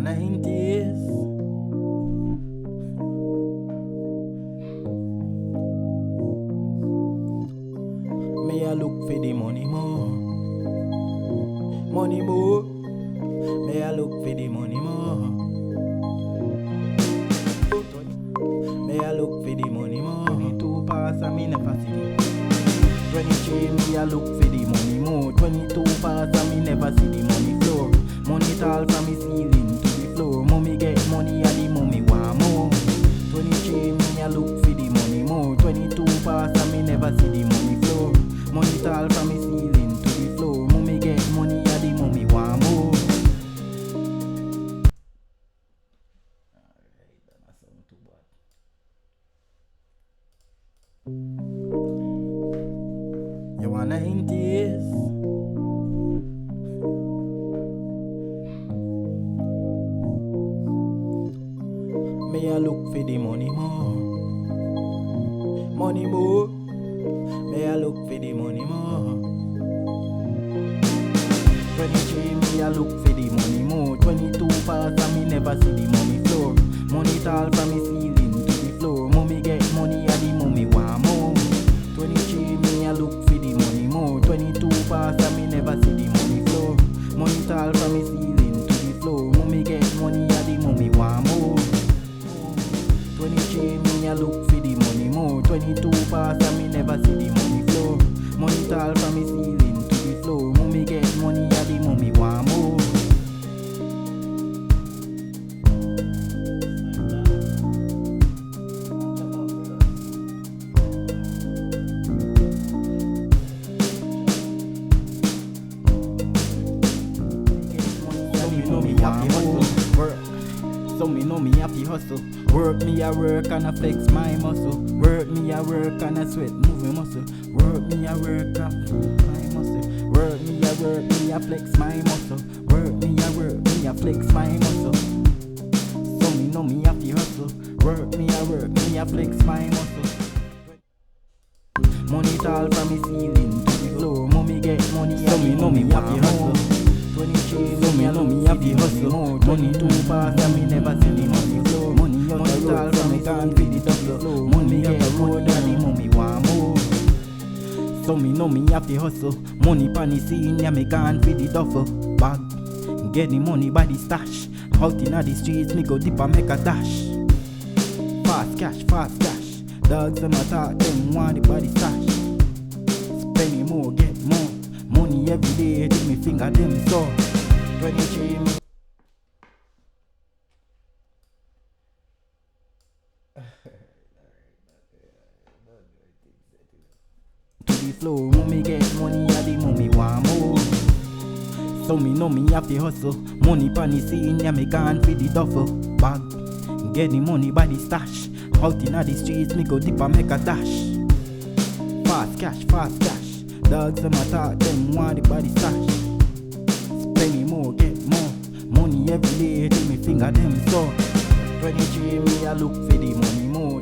90s. Me a look for the money more. Money more. Me a look for the money more. Me a look for the money more. 22 pass and me never see it. 23 me a look for the money more. 22 pass and me never see the money floor. Money tall from me ceiling to the floor. Mommy get money and the mommy want more. 23 me a look for the money more. 22 pass and me never see the money floor. Money tall from me ceiling to the floor. Mommy get money and the mommy want more. Alright, that not sound too bad. You want 90s? Me a look for the money more. Money more. Me a look for the money more. 23 me a look for the money more. 22 pass and me never see the money floor. Money tall from me ceiling to the floor. Mommy get money and the mommy want more. 23 me a look for the money more. 22 pass and me never see the money floor. Money tall from me ceiling to the floor. Mommy get money and the mommy want more. 23 me a look for the money more. 22 pass and me never see the money floor. Money tall from me ceiling to the floor. Mommy get money and the mommy want more. So me know me have to hustle. Work me a work and I flex my muscle. Work me a work and I sweat move my muscle. Work me a work and my muscle. Work me a work, me a flex my muscle. Work me a work, me a flex my muscle. So me know me have to hustle. Work me a work, me a flex my muscle. Money tall from me ceiling to the floor. Mommy get money, so me know me have to hustle. 23, so me know me have to hustle more. 22 pass and me never see the money flow. Money tall from me can't feed it up the flow. Money get more than the mommy want more. So me know me have to hustle. Money pan the scene, yeah me can't feed the duffel bag. Get the money by the stash. Out inna the streets, me go dip and make a dash. Fast cash, fast cash. Dogs them attack, them want the body stash. Spending more, get more. Money every day, take me finger them so. 23 me. To the floor, mommy get money and the mommy want more. So me know me have to hustle. Money pan the scene, yeah me can't feed the duffel bag. Get the money by the stash. Out inna the streets, me go dip and make a dash. Fast cash, fast cash. Dogs them attack, them want the body stash. Spending more, get more. Money every day, take me finger them so. 23 me a look for the money more.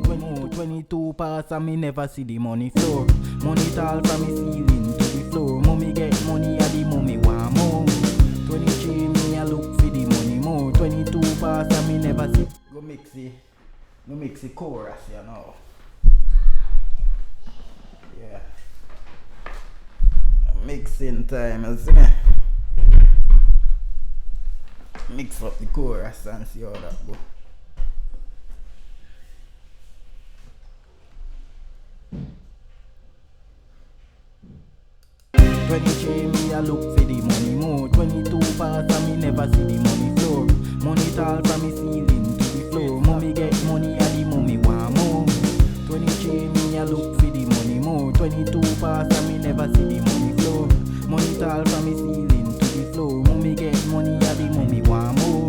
22 pass and me never see the money floor. Money tall from me ceiling to the floor. Mommy get money and the mommy want more. 23 me a look for the money more. 22 pass and me never see. Go mix the chorus, you know. Yeah. Mixing time, you see me? Mix up the chorus and see how that go. Me a look for the money more. 22 pass and me never see the money floor. Money tall from me ceiling to the floor. Mommy get money and the mommy want more. 23 me a look for the money more. 22 pass and me never see the money floor. Money tall from me ceiling to the floor. Mommy get money and the mommy want more.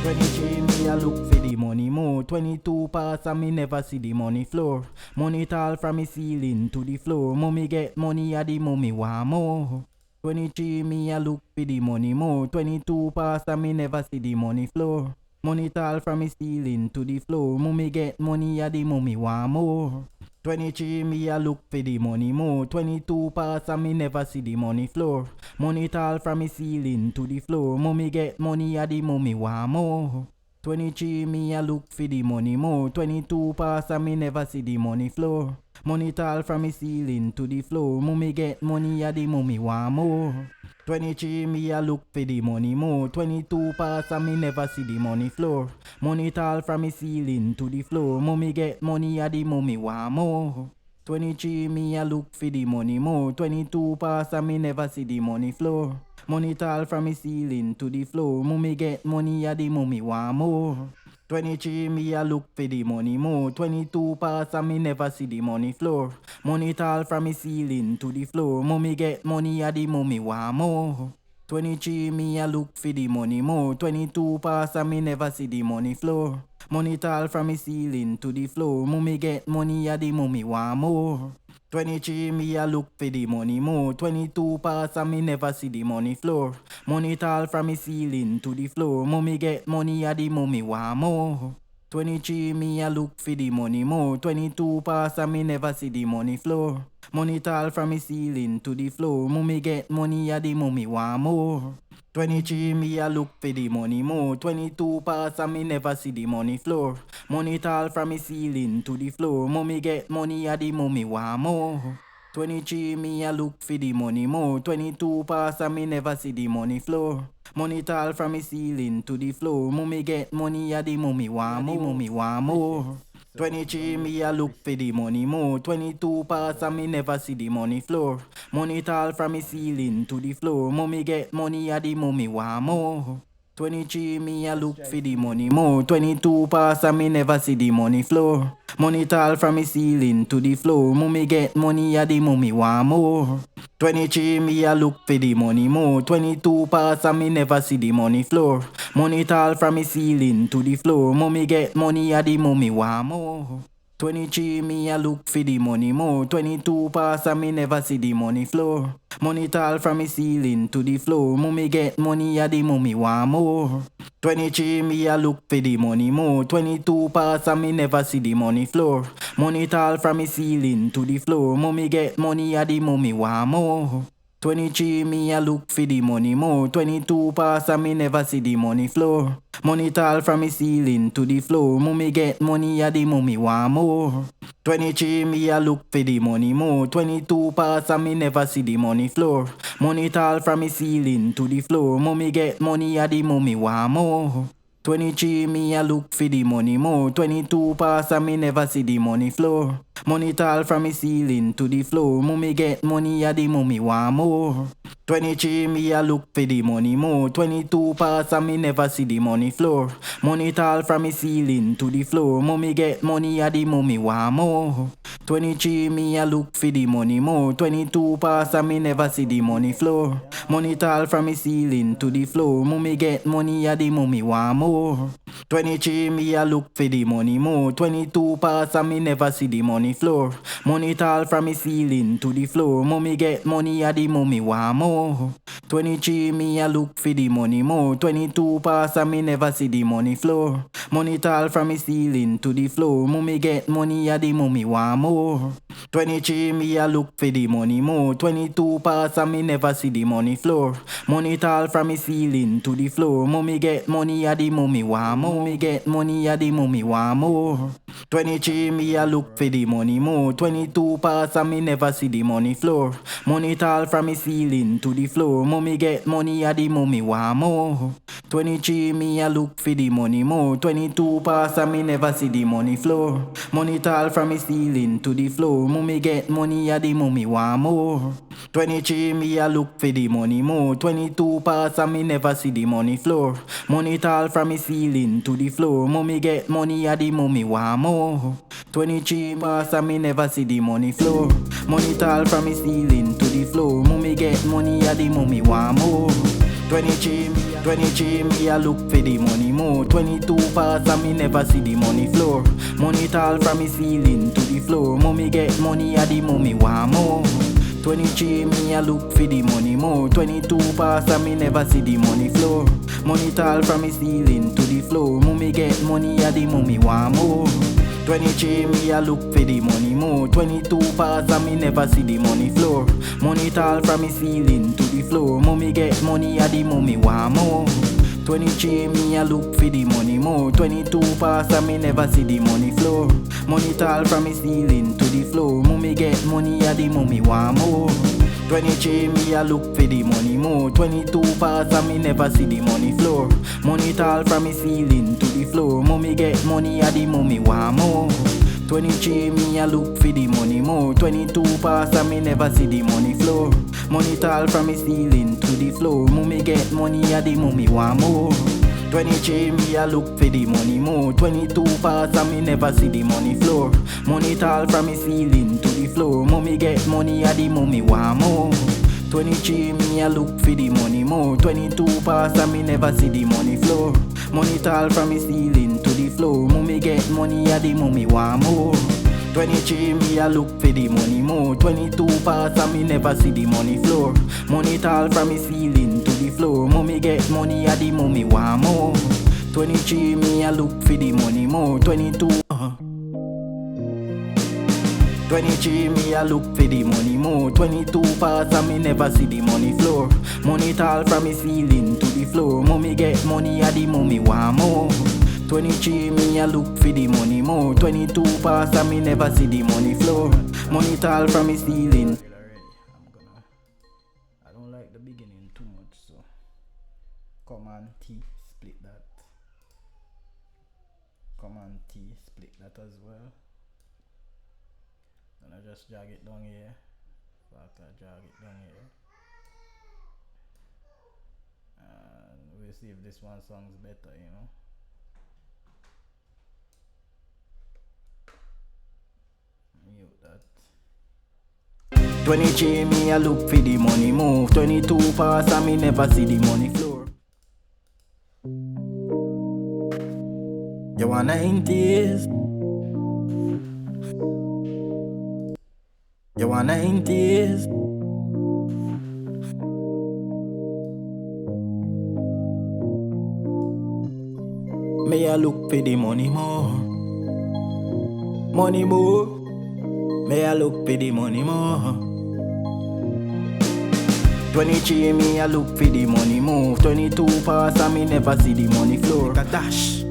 23 me a look for the money more. 22 pass and me never see the money floor. Money tall from me ceiling to the floor. Mommy get money and the mommy want more. 23 me a look for the money more. 22 pass and me never see the money floor. Money tall from me ceiling to the floor. Mommy get money and the mommy want more. 23 me a look for the money more. 22 pass and me never see the money floor. Money tall from me ceiling to the floor. Mommy get money a the mommy want more. 23 me a look for the money more. 22 pass and me never see the money floor. Money tall from me ceiling to the floor. Mommy get money a the mommy want more. 23 me a look for the money more. 22 pass and me never see the money floor. Money tall from me ceiling to the floor. Mommy get money a the mommy want more. 23 me a look for the money more. 22 pass and me never see the money floor. Money tall from me ceiling to the floor. Mommy get money a the mommy want more. 23 me a look for the money more. 22 pass and me never see the money floor. Money tall from me ceiling to the floor. Mommy get money a the mommy want more. 23 me a look for the money more. 22 pass and me never see the money floor. Money tall from me ceiling to the floor. Mommy get money a the mommy want more. 23 me a look for the money more. 22 pass and me never see the money floor. Money tall from me ceiling to the floor. Mommy get money a the mommy want more. 23 me a look for the money more. 22 pass and me never see the money floor. Money tall from me ceiling to the floor. Mommy get money a the mommy want more. 23 me a look for the money more. 22 pass and me never see the money floor. Money tall from me ceiling to the floor. Mommy get money a the mommy want more. 23 me a look for the money more. 22 pass and me never see the money floor. Money tall from me ceiling to the floor. Mommy get money a the mommy want more. Mommy want more. 23 me a look for the money more. 22 pass and me never see the money floor. Money tall from me ceiling to the floor. Mommy get money a the mommy want more. 23 me a look for the money more. 22 pass and me never see the money floor. Money tall from me ceiling to the floor. Mommy get money a the mommy want more. 23 me a look for the money more. 22 pass and me never see the money floor. Money tall from me ceiling to the floor. Mommy get money a the mommy want more. 23 me a look for the money more. 22 pass and me never see the money floor. Money tall from me ceiling to the floor. Mommy get money a the mommy want more. 23 me a look for the money more. 22 pass and me never see the money floor. Money tall from me ceiling to the floor. Mommy get money a the mommy want more. 23 me a look for the money more. 22 pass and me never see the money floor. Money tall from me ceiling to the floor. Mommy get money a the mommy want more. 23 me a look for the money more. 22 pass and me never see the money floor. Money tall from me ceiling to the floor. Mommy get money a the mommy want more. 23 me a look for the money more. 22 pass and me never see the money floor. Money tall from me ceiling to the floor. Mommy get money a the mommy want more. 23 me a look for the money more. 22 pass and me never see the money floor. Money tall from me ceiling to the floor. Mommy get money a the mommy want more. 23 me a look for the money more. 22 pass and me never see the money floor. Money tall from me ceiling to the floor. Mommy get money a the mommy want more. 23 me a look for the money more. 22 pass and me never see the money floor. Money tall from me ceiling to the floor. Mommy get money a the mommy want more. 23 me a look for the money more. 22 pass and me never see the money floor. Money tall from me ceiling to the floor. Mommy get money a the mommy want more. 23 me a look for the money more. 22 pass and me never see the money floor. Money tall from me ceiling to the floor. Mommy get money a the mommy want more. Mommy get money a the mommy want more. 23 me a look for the money more. 22 pass and me never see the money floor. Money tall from me ceiling to the floor. Mommy get money a the mommy want more. 23 me a look for the money more. 22 pass and me never see the money floor. Money tall from me ceiling to the floor. Mommy get money a the mommy want more. 23 me a look for the money more. 22 pass and me never see the money floor. Money tall from me ceiling to the floor. Mommy get money a the mommy want more. 23 pass and me never see the money floor. Money tall from me ceiling to the floor. Mommy get money a the mommy want more. 23 me a look for the money more. 22 pass and me never see the money floor. Money tall from me ceiling to the floor. Mommy get money a the mommy want more. 23 me a look for the money more. 22 pass and me never see the money floor. Money tall from me ceiling to the floor. Mommy get money a the mommy want more. 23 me a look for the money more. 22 pass and me never see the money floor. Money tall from me ceiling to the floor. Mommy get money at the mommy want more. 23 me a look for the money more. 22 pass and me never see the money floor. Money tall from me ceiling to the floor. Mommy get money at the mommy want more. 23 me a look for the money more. 22 pass and me never see the money floor. Money tall from me ceiling to the floor. Mommy get money at the mommy want more. 23 me a look for the money more. 22 pass and me never see the money floor. Money tall from me ceiling to the floor. Mommy get money at the mommy want more. 23 me a look for the money more. 22 pass and me never see the money floor. Money tall from me ceiling to the floor. Mommy get money at the mommy want more. 23 me a look for the money more. 22 pass and me never see the money floor. Money tall from me ceiling to the floor. Mommy get money at the mommy want more. 23 me a look for the money more. 22 pass and me never see the money floor. Money tall from me ceiling to the floor. Mommy get money at the mommy want more. 23 me a look for the money more. 22 23 me a look for the money more. 22 pass and me never see the money floor. Money tall from me ceiling to the floor. Mommy get money at the mommy want more. 23 me a look for the money more. 22 pass and me never see the money floor. Money tall from me ceiling. I don't like the beginning too much, so Command T, split that. Command T, split that as well. And I just drag it down here. After I drag it down here. And we'll see if this one sounds better, you know. Mute that. 23 me a look for the money move. 22 pass and me never see the money floor. You want 90s? You want 90s? Me a look for the money more. Money more. Me a look for the money more. 23 me a look for the money move. 22 pass and me never see the money floor. Like a dash.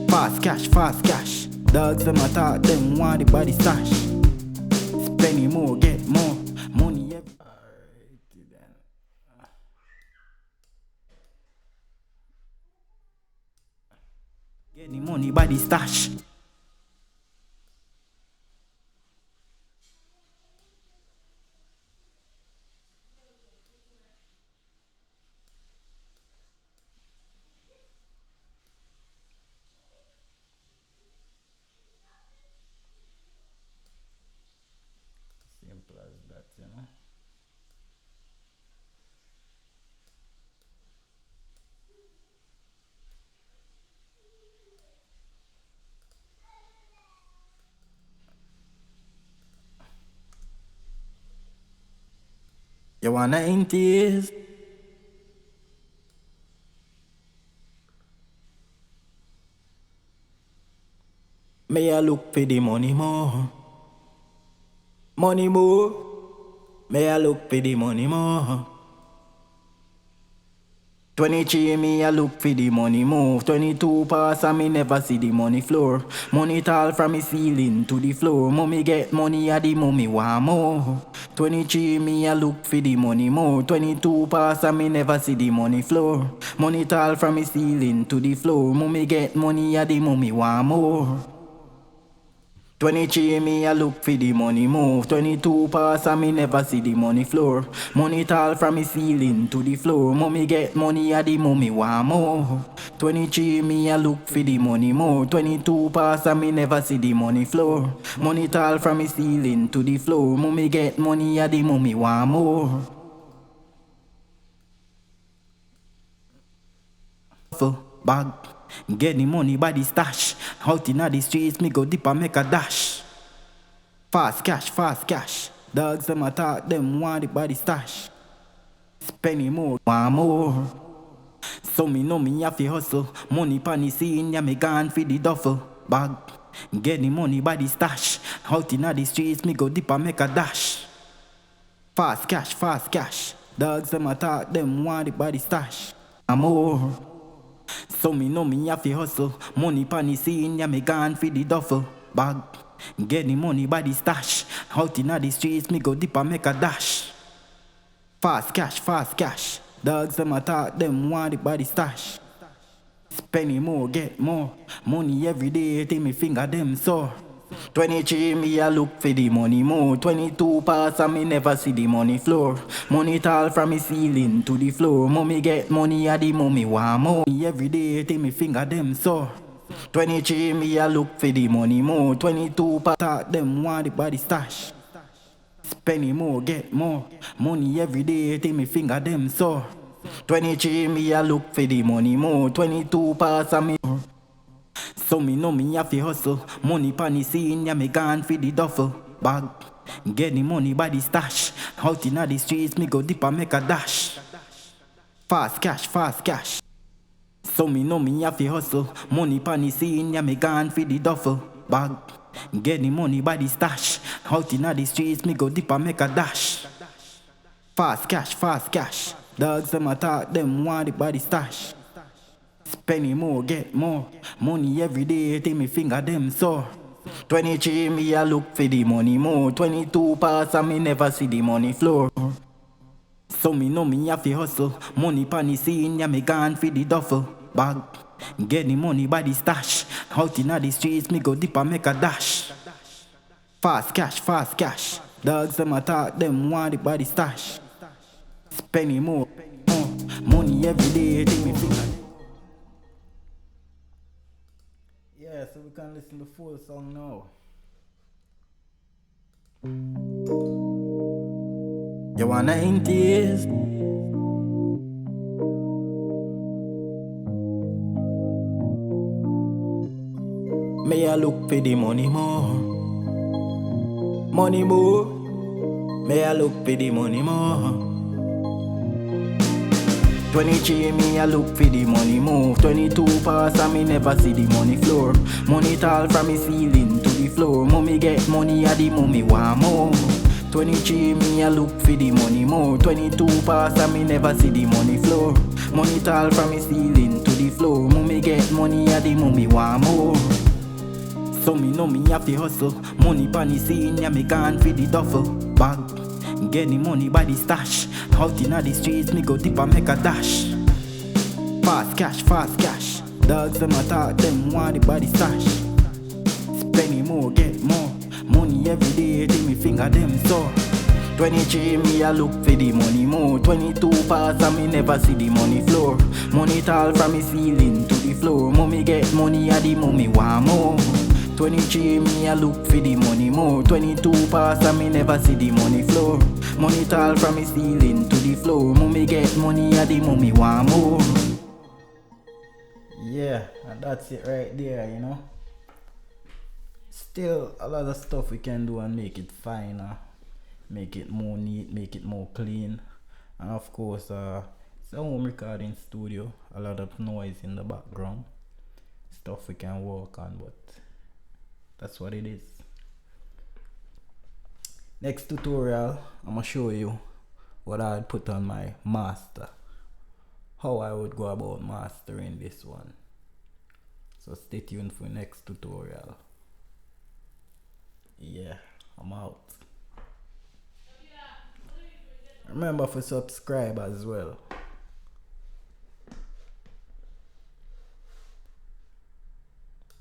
Fast cash. Dogs them attack them want the body stash. Spend more, get more money. Alright then. Get the money by the stash. Simple as that, you know. You want 90s? Me a look for the money more. Money more. Me a look for the money more. 23 me a look for the money move. 22 pass and me never see the money floor. Money tall from me ceiling to the floor. Mommy get money at the mommy want more. 23 me a look for the money more. 22 pass and me never see the money floor. Money tall from me ceiling to the floor. Mommy get money at the mommy want more. 23 me a look for the money move. 22 pass and me never see the money floor. Money tall from me ceiling to the floor. Mommy get money at the mommy want more. 23 me a look for the money more. 22 pass and me never see the money floor. Money tall from me ceiling to the floor. Mommy get money at the mommy want more. Bag. Get the money by the stash. Out inna the streets, me go dip and make a dash. Fast cash. Dogs them attack, them want it by the stash. Spending more, want more. So me know me have to hustle. Money pan the scene, yeah me gone for the duffel bag. Get the money by the stash. Out inna the streets, me go dip and make a dash. Fast cash, fast cash. Dogs them attack, them want it by the stash. I'm more. So me know me have to hustle. Money pan the scene, yeah me gone for the duffel bag. Get the money by the stash. Out inna the streets, me go dip and make a dash. Fast cash, fast cash. Dogs them attack, them want it by the stash. Spending more, get more. Money every day, till me finger them sore. 23 me a look for the money more. 22 pass and me never see the money floor. Money tall from me ceiling to the floor. Mommy get money a the mommy want more. Every day till me finger them sore. 23 me a look for the money more. 22 pass them want it by the stash. Spending more, get more. Money every day till me finger them sore. 23 me a look for the money more. 22 pass and me. So me know me have to hustle. Money pan the scene, yeah me gone for the duffel bag. Get the money by the stash. Out inna the streets, me go dip and make a dash. Fast cash, fast cash. So me know me have to hustle. Money pan the scene, yeah me gone for the duffel bag. Get the money by the stash. Out inna the streets, me go dip and make a dash. Fast cash, fast cash. Dogs them attack, them want it by the stash. Spending more, get more. Money every day, till me finger them sore. 23 me a look for the money more. 22 pass and me never see the money floor. So me know me have to hustle. Money pan the scene, yeah me gone for the duffel bag. Get the money by the stash. Out inna the streets, me go dip and make a dash. Fast cash, fast cash. Dogs them attack, them want it by the stash. Spending more, money every day, till me finger. Yeah, so we can listen to the full song now. You want 90s? May I look for the money more? Money more. May I look for the money more? 23 me a look for the money move. 22 pass and me never see the money floor. Money tall from me ceiling to the floor. Mommy get money a the mommy want more. 23 me a look for the money more. 22 pass and me never see the money floor. Money tall from me ceiling to the floor. Mommy get money a the mommy want more. So me know me have to hustle. Money pan the scene, yeah me gone for the duffel bag. Get the money by the stash. Out inna the streets, me go dip and make a dash. Fast cash, fast cash. Dogs them attack, them want it by the stash. Spending more, get more. Money every day, till me finger them sore. 23 me a look for the money more. 22 pass and me never see the money floor. Money tall from me ceiling to the floor. Mommy get money a the mommy want more. 23 me a look for the money more. 22 pass and me never see the money floor. Money tall from me ceiling to the floor. Mommy get money a the mommy want more. Yeah, and that's it right there, you know. Still a lot of stuff we can do and make it finer, make it more neat, make it more clean. And of course it's a home recording studio, a lot of noise in the background, stuff we can work on, but that's what it is. Next tutorial, I'm gonna show you what I'd put on my master, how I would go about mastering this one. So stay tuned for next tutorial. Yeah, I'm out. Remember to subscribe as well.